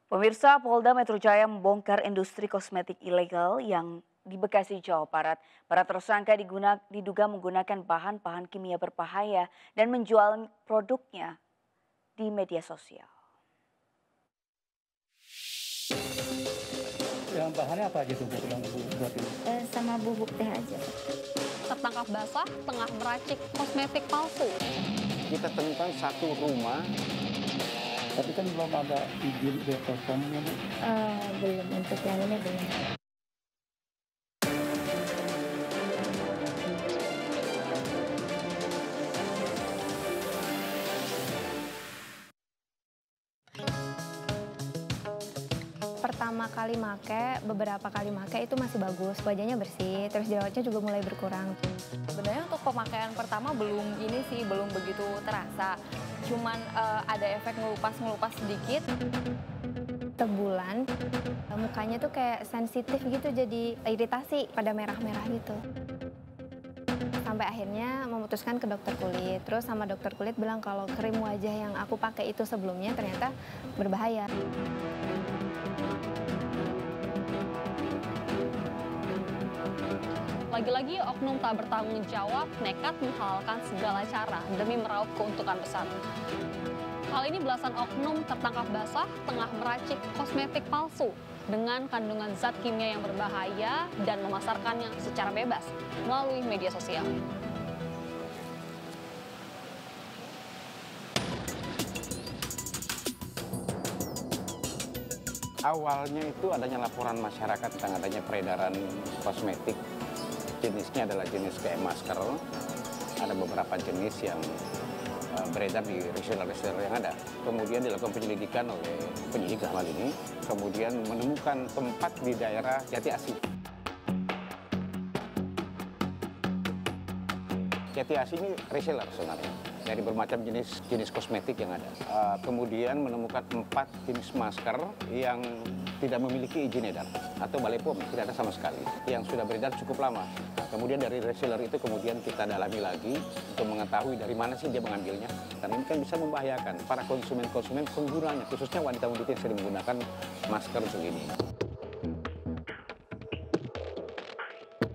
Pemirsa, Polda Metro Jaya membongkar industri kosmetik ilegal yang di Bekasi, Jawa Barat. Para tersangka diduga menggunakan bahan-bahan kimia berbahaya dan menjual produknya di media sosial. Yang bahannya apa aja tuh Bu, yang Ibu buat ini? Sama bubuk teh aja. Tertangkap basah tengah meracik kosmetik palsu. Kita temukan satu rumah. Tapi kan belum ada izin BPOM-nya Bu. Belum, untuk yang ini belum. Pertama kali make, beberapa kali make itu masih bagus, wajahnya bersih, terus jerawatnya juga mulai berkurang. Sebenarnya untuk pemakaian pertama belum begitu terasa. Cuman ada efek ngelupas sedikit. Sebulan, mukanya tuh kayak sensitif gitu, jadi iritasi pada merah-merah gitu. Sampai akhirnya memutuskan ke dokter kulit, terus sama dokter kulit bilang kalau krim wajah yang aku pakai itu sebelumnya ternyata berbahaya. Lagi-lagi oknum tak bertanggung jawab nekat menghalalkan segala cara demi meraup keuntungan besar. Kali ini belasan oknum tertangkap basah tengah meracik kosmetik palsu dengan kandungan zat kimia yang berbahaya dan memasarkannya secara bebas melalui media sosial. Awalnya itu adanya laporan masyarakat tentang adanya peredaran kosmetik. Jenisnya adalah jenis kayak masker. Ada beberapa jenis yang beredar di reseller-reseller yang ada. Kemudian dilakukan penyelidikan oleh penyidik dalam hal ini. Kemudian menemukan tempat di daerah Jati Asih. Jati Asih ini reseller sebenarnya dari bermacam jenis kosmetik yang ada. Kemudian menemukan 4 jenis masker yang tidak memiliki izin edar atau Balai POM, tidak ada sama sekali, yang sudah beredar cukup lama. Kemudian dari reseller itu kemudian kita dalami lagi untuk mengetahui dari mana sih dia mengambilnya. Karena ini kan bisa membahayakan para konsumen-konsumen penggunanya, khususnya wanita-wanita yang sering menggunakan masker begini.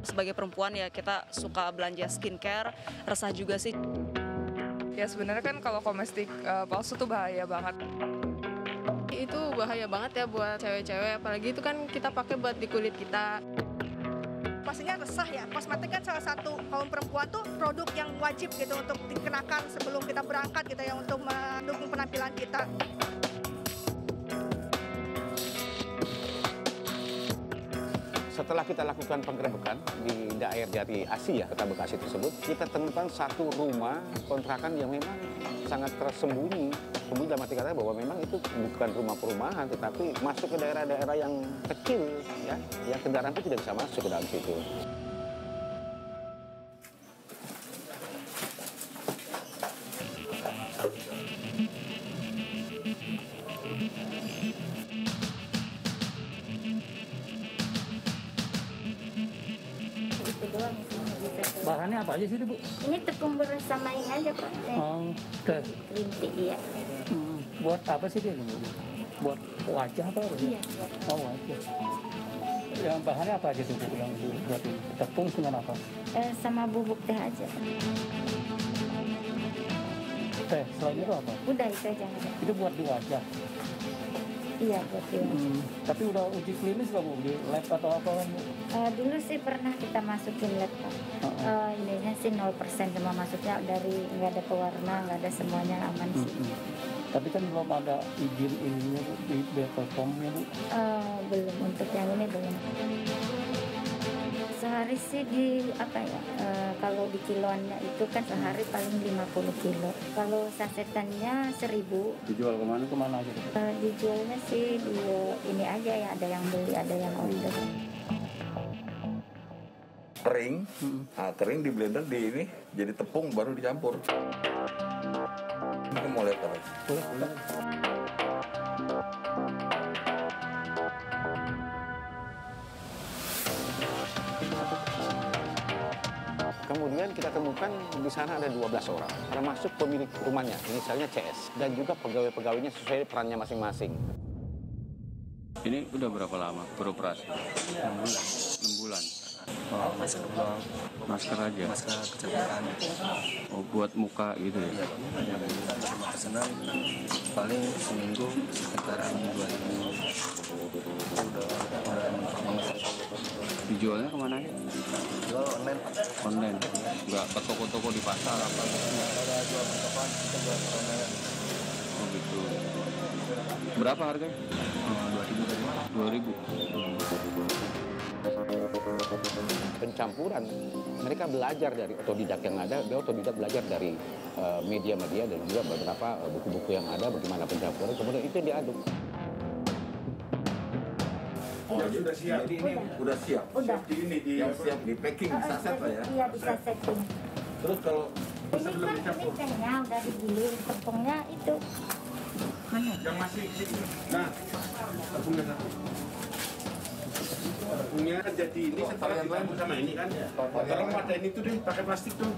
Sebagai perempuan ya kita suka belanja skincare, resah juga sih. Ya sebenarnya kan kalau kosmetik palsu tuh bahaya banget. Itu bahaya banget ya buat cewek-cewek, apalagi itu kan kita pakai buat di kulit kita. Pastinya resah ya, kosmetik kan salah satu kaum perempuan tuh produk yang wajib gitu untuk dikenakan sebelum kita berangkat gitu ya, untuk mendukung penampilan kita. Setelah kita lakukan penggerebekan di daerah Jati Asih ya, Kota Bekasi tersebut, kita temukan satu rumah kontrakan yang memang sangat tersembunyi. Sembunyi dalam arti kata bahwa memang itu bukan rumah perumahan, tetapi masuk ke daerah-daerah yang kecil, ya, yang kendaraan pun tidak bisa masuk ke dalam situ. Bahannya apa aja sih Bu? Ini tepung beras sama ini aja Pak. Teh. Green tea, iya. Buat apa sih dia? Buat wajah apa? Iya. Oh, wajah. Yang bahannya apa aja tuh Bu, yang Ibu buat ini? Tepung dengan apa? Sama bubuk teh aja. Teh, selain itu apa? Udah itu aja. Itu buat di wajah. Iya, buat dia. Tapi udah uji klinis nggak Bu? Di lab atau apa kan Bu? Dulu sih pernah kita masukin lab Pak. Ininya sih 0% semua, masuknya dari nggak ada pewarna, nggak ada, semuanya aman sih. Tapi kan belum ada izin ininya Bu, di BPOM-nya Bu. Belum, untuk yang ini belum. Sehari sih di apa ya, kalau di kiloannya itu kan sehari paling 50 kilo. Kalau sasetannya 1000. Dijual kemana aja? Dijualnya sih di ini aja ya, ada yang beli, ada yang order. Kering, kering di blender di ini jadi tepung baru dicampur. Ini mau lihat apa? Boleh. Kemudian kita temukan di sana ada 12 orang, termasuk pemilik rumahnya, misalnya CS, dan juga pegawai-pegawainya sesuai perannya masing-masing. Ini udah berapa lama beroperasi? 6 bulan. Oh, masker doang. Masker aja? Masker kecantikan. Oh, buat muka gitu ya? Iya, cuma pesanan paling seminggu sekitaran 2.000. Udah banget. Dijualnya kemana ya? Jual online. Online? Nggak ke toko-toko di pasar apa? Ada jual pertokoan, kita jual online. Oh gitu. Berapa harganya? 2.000. 2.000. Pencampuran, mereka belajar dari otodidak yang ada, dia otodidak belajar dari media-media dan juga beberapa buku-buku yang ada bagaimana pencampuran, kemudian itu diaduk. Jadi udah siap. Jadi ini udah siap. Udah. Siap di ini siap di packing, di saset lah ya. Iya, bisa setting. Terus kalau Ini kan tehnya udah digiling, tepungnya itu. Mana? yang masih sini. Nah, tepungnya satu. Tepungnya jadi ini setelah dicampur sama ini kan. Tolong ada ini tuh deh, pakai plastik tuh.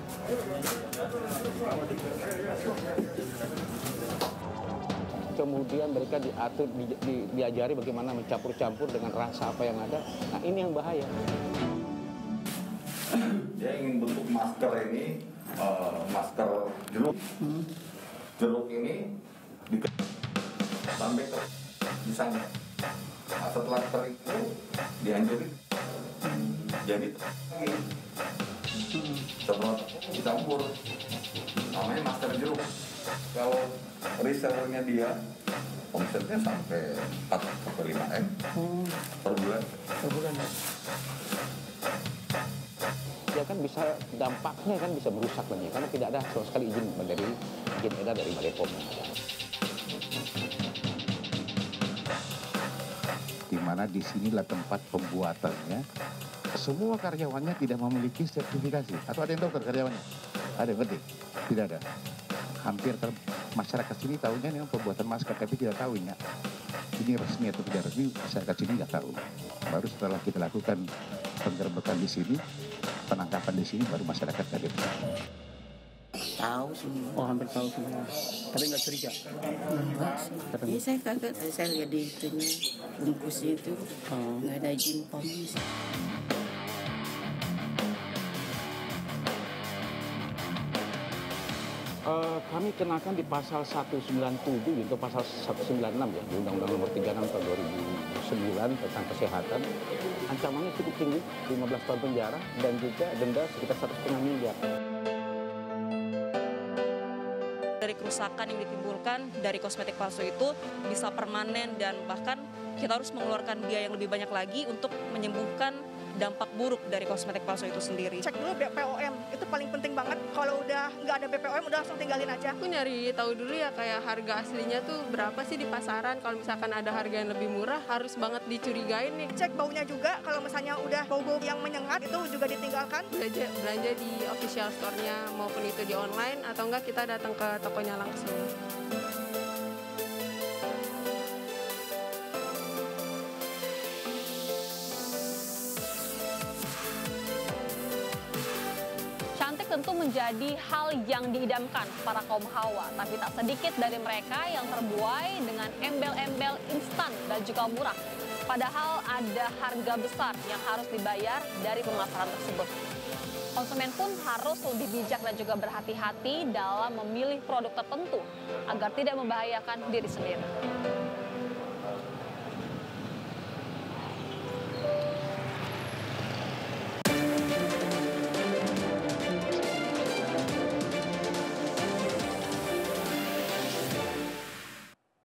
Kemudian mereka diatur, diajari bagaimana mencampur-campur dengan rasa apa yang ada. Nah ini yang bahaya. Dia ingin bentuk masker ini, masker jeruk. Jeruk ini sampai ke di sana. Nah, setelah kering itu dihancurin. Jadi setelah dicampur, namanya masker jeruk. Kalau resellernya dia omsetnya sampai 4-5 M per bulan. Ya kan bisa, dampaknya kan bisa merusak lagi karena tidak ada sama sekali izin edar dari Balai POM. Di mana disinilah tempat pembuatannya. Semua karyawannya tidak memiliki sertifikasi. Atau ada yang tahu karyawannya? Ada yang ngerti? Tidak ada. Hampir masyarakat sini tahunya ini pembuatan masker, tapi tidak tahu ini resmi atau tidak resmi, masyarakat sini nggak tahu. Baru setelah kita lakukan penggerbekan di sini, penangkapan di sini, baru masyarakat kaget. Tahu semua. Oh, hampir tahu semua. Tapi nggak curiga? Enggak sih. Ya, saya kaget, saya lihat di itunya, bungkusnya itu nggak ada izin POM-nya sih. Kami kenakan di pasal 197 atau pasal 196 ya, di Undang-Undang Nomor 36 tahun 2009 tentang kesehatan. Ancamannya cukup tinggi, 15 tahun penjara dan juga denda sekitar 1,5 miliar. Dari kerusakan yang ditimbulkan dari kosmetik palsu itu bisa permanen dan bahkan kita harus mengeluarkan biaya yang lebih banyak lagi untuk menyembuhkan dampak buruk dari kosmetik palsu itu sendiri. Cek dulu BPOM, itu paling penting banget. Kalau udah nggak ada BPOM, udah langsung tinggalin aja. Aku nyari tahu dulu ya kayak harga aslinya tuh berapa sih di pasaran. Kalau misalkan ada harga yang lebih murah, harus banget dicurigain nih. Cek baunya juga, kalau misalnya udah bau-bau yang menyengat, itu juga ditinggalkan. Belanja di official store-nya maupun itu di online, atau enggak kita datang ke tokonya langsung. Cantik tentu menjadi hal yang diidamkan para kaum hawa, tapi tak sedikit dari mereka yang terbuai dengan embel-embel instan dan juga murah. Padahal ada harga besar yang harus dibayar dari pemasaran tersebut. Konsumen pun harus lebih bijak dan juga berhati-hati dalam memilih produk tertentu agar tidak membahayakan diri sendiri.